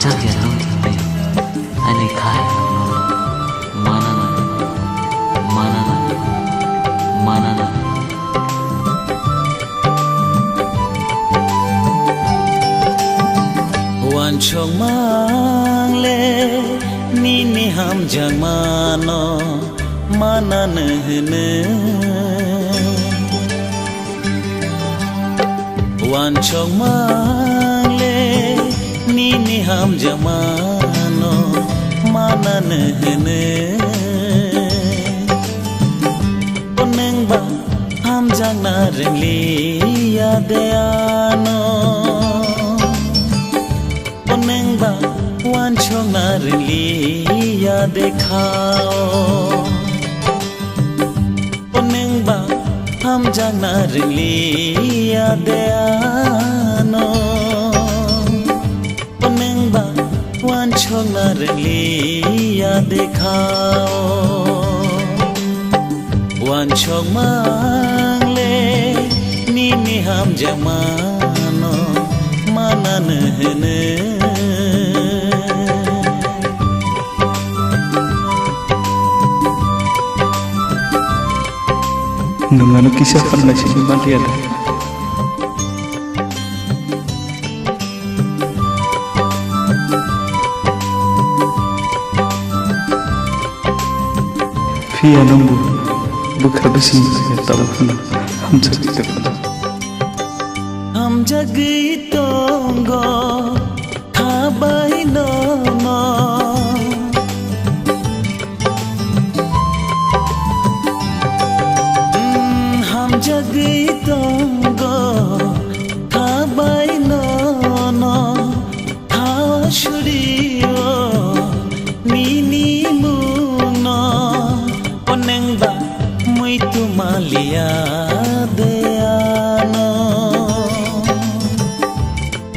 Jaga roti ani khai manana manana manana wan chong mang le ni ni ham jang mano manana hne wan chong mang le ni ni ham jamano manan hne oneng ba ham jang na ringli ya de ano oneng ba wan chong na ringli ya de khao oneng ba ham jang na ringli ya de ano oneng ba wan chong na ringli ya de khao wan chong mang le ni ni ham jamano manan hne nungano kisah pernah sih malian via nunggu buka besi telepon ham jagi tonggo kabai no jagi tonggo kabai no shuriyo nini muno oneng ba mui tu malia de ano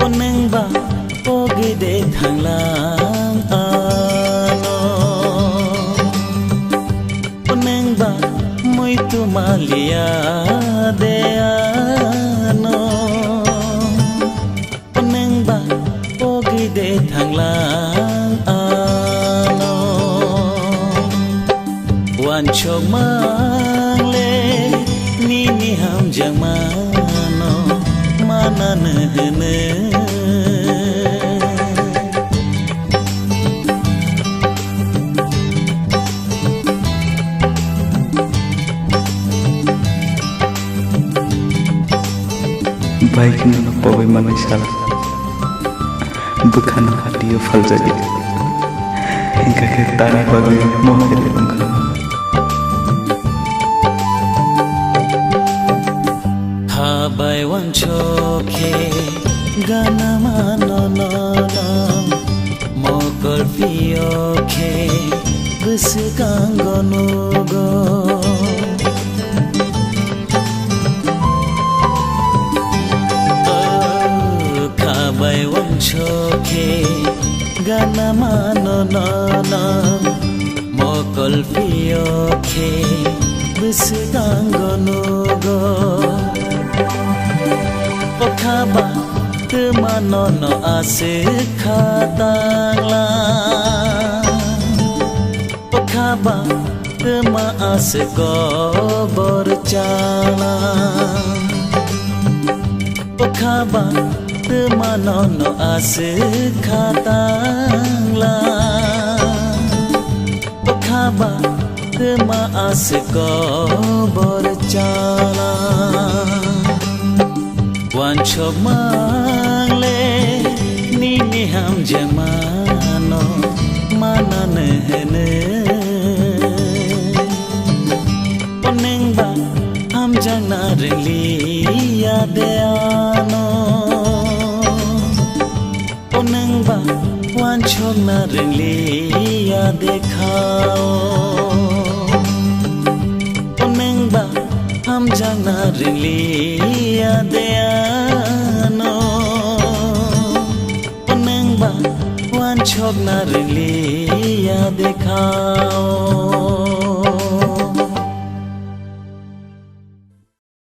oneng ba oge de thanglang ano oneng ba mui tu malia de ano oneng ba oge de thanglang ano wan chong mang le ni ni ham jang mano manan hne baik nuna pawai manai salah bukan hati fal jadi hingga kita ni bagai mohon engkau kabai wan choke gana mano no no mokol fioke bus kango nugo kabai wan choke gana mano no no mokol fioke bus kango nugo Okaba temano no ase khatangla Okaba tema ase go borchala Okaba temano no ase khatangla Okaba tema ase go borchala wan chong mang le ni ni ham jamano manan hne oneng ba ham jang na ringli ya de ano oneng ba wan chong na ringli ya de khao oneng ba ham jang na ringli ya de ano oneng ba wan chok na ringli ya de khao